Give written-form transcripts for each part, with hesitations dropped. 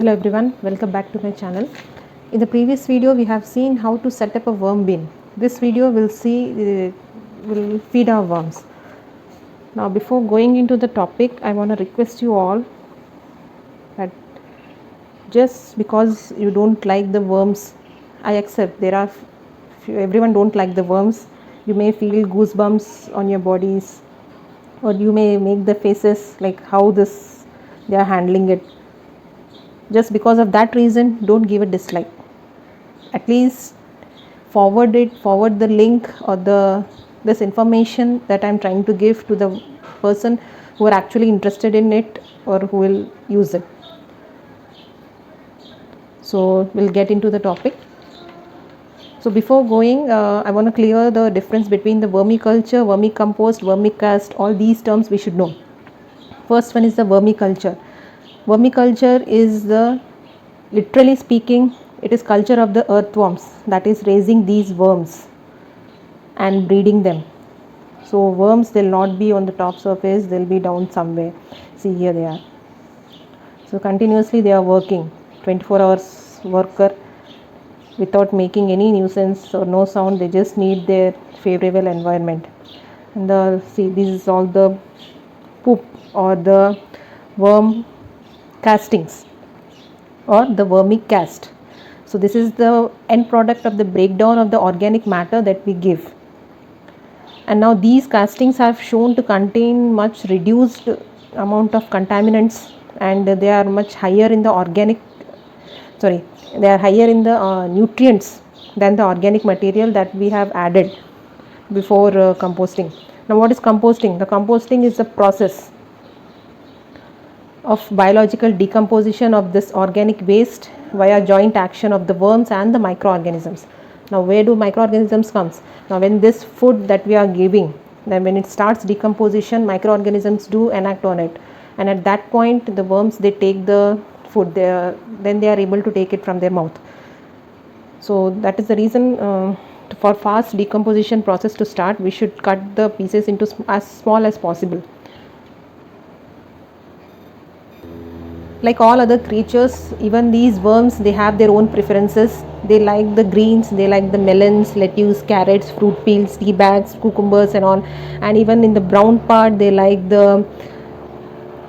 Hello everyone, welcome back to my channel. In the previous video we have seen how to set up a worm bin. This video will feed our worms. Now before going into the topic, I want to request you all that just because you don't like the worms, I accept everyone don't like the worms. You may feel goosebumps on your bodies, or you may make the faces like how they are handling it. Just because of that reason, don't give a dislike. At least forward the link or this information that I'm trying to give to the person who are actually interested in it or who will use it. So we'll get into the topic. So before going, I want to clear the difference between the vermiculture, vermicompost, vermicast. All these terms we should know. First one is the vermiculture. Vermiculture is literally speaking, it is culture of the earthworms, that is raising these worms and breeding them. So worms, they'll not be on the top surface, they'll be down somewhere. See, here they are. So continuously they are working, 24 hours worker, without making any nuisance or no sound. They just need their favorable environment. And see, this is all the poop or the worm castings or the vermicast. So this is the end product of the breakdown of the organic matter that we give. And now these castings have shown to contain much reduced amount of contaminants, and they are much higher in the they are higher in the nutrients than the organic material that we have added before composting. Now what is composting? The composting is the process of biological decomposition of this organic waste via joint action of the worms and the microorganisms. Now where do microorganisms comes? Now when this food that we are giving, then when it starts decomposition, microorganisms do enact on it, and at that point the worms, they take the food, then they are able to take it from their mouth. So that is the reason for fast decomposition process to start, we should cut the pieces into as small as possible. Like all other creatures, even these worms, they have their own preferences. They like the greens, they like the melons, lettuce, carrots, fruit peels, tea bags, cucumbers and all. And even in the brown part, they like the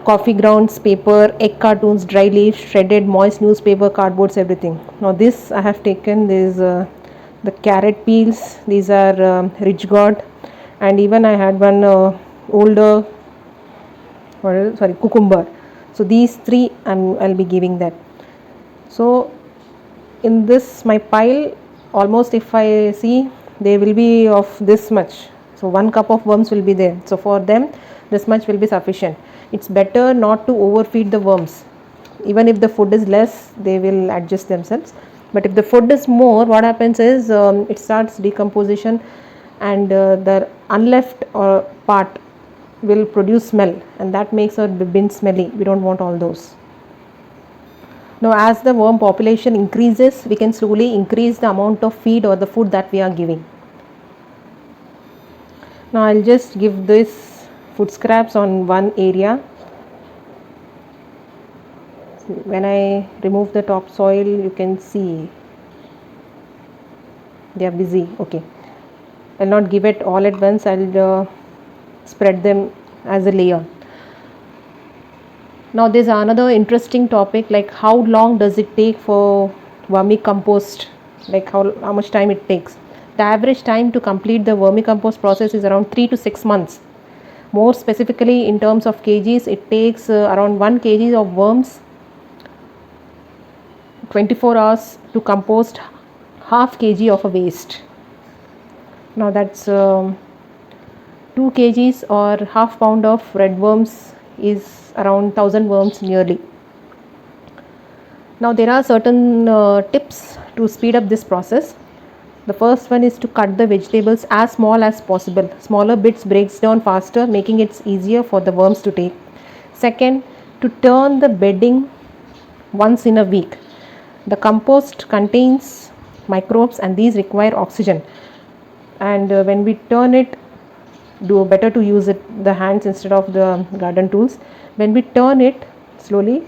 coffee grounds, paper, egg cartoons, dry leaves, shredded, moist newspaper, cardboards, everything. Now this I have taken, this the carrot peels, these are rich gourd, and even I had one older cucumber. So these three I'll be giving that. So in this my pile, almost if I see, they will be of this much. So 1 cup of worms will be there. So for them this much will be sufficient. It's better not to overfeed the worms. Even if the food is less, they will adjust themselves. But if the food is more, what happens is it starts decomposition, and the unleft part will produce smell, and that makes our bin smelly. We don't want all those. Now as the worm population increases, we can slowly increase the amount of feed or the food that we are giving. Now I'll just give this food scraps on one area. When I remove the topsoil, you can see they are busy. Okay, I'll not give it all at once. I'll spread them as a layer. Now there's another interesting topic, like how long does it take for vermicompost, like how much time it takes. The average time to complete the vermicompost process is around 3 to 6 months. More specifically in terms of kgs, it takes around 1 kg of worms 24 hours to compost half kg of a waste. Now that's 2 kgs or half pound of red worms is around 1000 worms nearly. Now there are certain tips to speed up this process. The first one is to cut the vegetables as small as possible. Smaller bits breaks down faster, making it easier for the worms to take. Second, to turn the bedding once in a week. The compost contains microbes and these require oxygen, and when we turn it, better to use the hands instead of the garden tools. When we turn it slowly,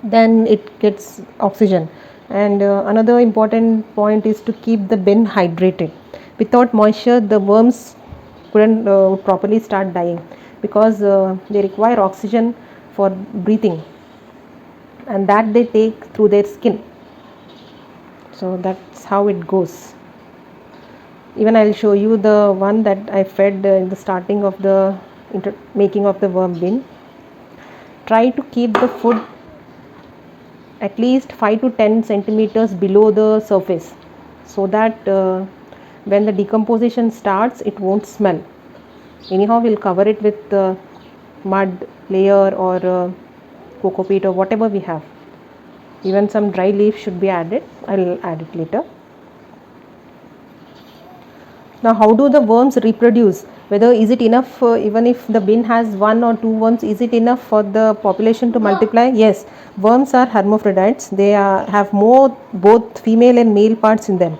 then it gets oxygen. And another important point is to keep the bin hydrated. Without moisture, the worms couldn't properly start dying, because they require oxygen for breathing, and that they take through their skin. So that's how it goes. Even I'll show you the one that I fed in the starting of the making of the worm bin. Try to keep the food at least 5 to 10 centimeters below the surface, so that when the decomposition starts, it won't smell. Anyhow, we'll cover it with mud layer or coco peat or whatever we have. Even some dry leaf should be added. I'll add it later. Now, how do the worms reproduce? Whether is it enough, even if the bin has 1 or 2 worms, is it enough for the population to multiply? Yes, worms are hermaphrodites. They have more both female and male parts in them.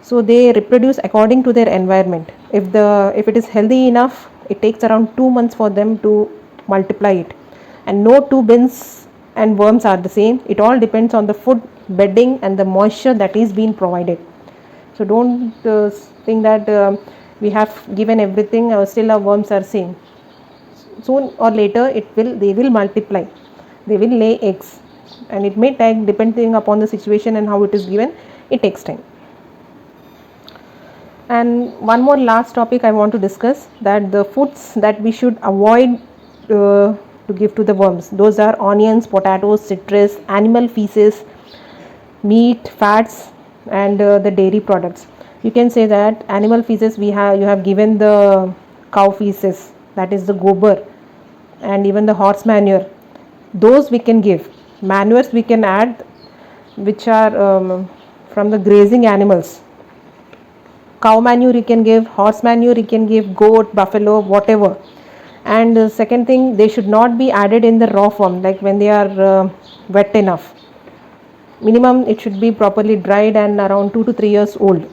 So they reproduce according to their environment. If it is healthy enough, it takes around 2 months for them to multiply it. And no two bins and worms are the same. It all depends on the food, bedding, and the moisture that is being provided. So don't think that we have given everything, still our worms are same. Soon or later they will multiply, they will lay eggs, and it may take, depending upon the situation and how it is given, it takes time. And one more last topic I want to discuss, that the foods that we should avoid to give to the worms, those are onions, potatoes, citrus, animal feces, meat, fats, and the dairy products. You can say that animal feces, you have given the cow feces, that is the gobar, and even the horse manure, those we can give. Manures we can add, which are from the grazing animals. Cow manure you can give, horse manure you can give, goat, buffalo, whatever. And second thing, they should not be added in the raw form, like when they are wet enough. Minimum it should be properly dried and around 2 to 3 years old.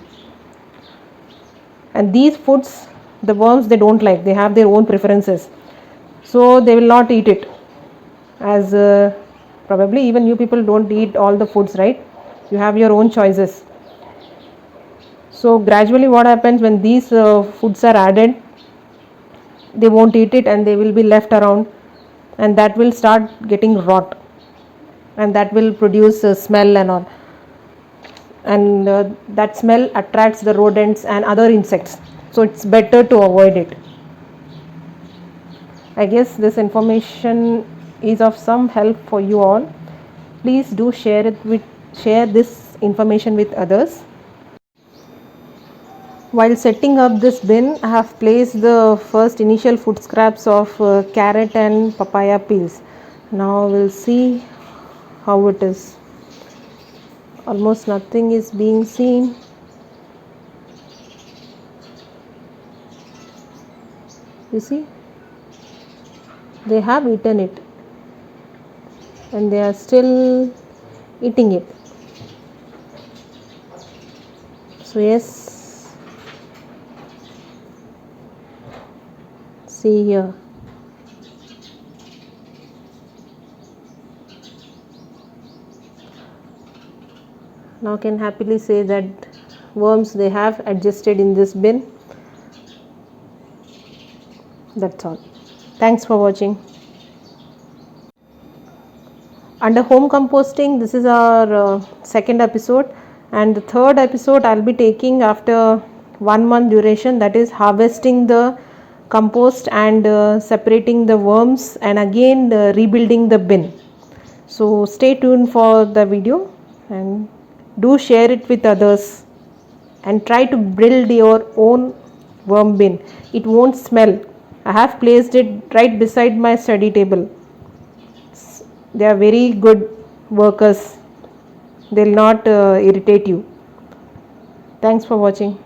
And these foods, the worms, they don't like, they have their own preferences, so they will not eat it. As probably even you people don't eat all the foods, right? You have your own choices. So gradually what happens, when these foods are added, they won't eat it and they will be left around, and that will start getting rot, and that will produce a smell and all, and that smell attracts the rodents and other insects, so it's better to avoid it. I guess this information is of some help for you all. Please do share this information with others. While setting up this bin, I have placed the first initial food scraps of carrot and papaya peels. Now we'll see how it is. Almost nothing is being seen. You see, they have eaten it and they are still eating it. So yes, see here. Now can happily say that worms, they have adjusted in this bin. That's all. Thanks for watching. Under home composting, this is our second episode, and the third episode I'll be taking after 1 month duration, that is harvesting the compost and separating the worms, and again rebuilding the bin. So stay tuned for the video and do share it with others, and try to build your own worm bin. It won't smell. I have placed it right beside my study table. They are very good workers. They will not irritate you. Thanks for watching.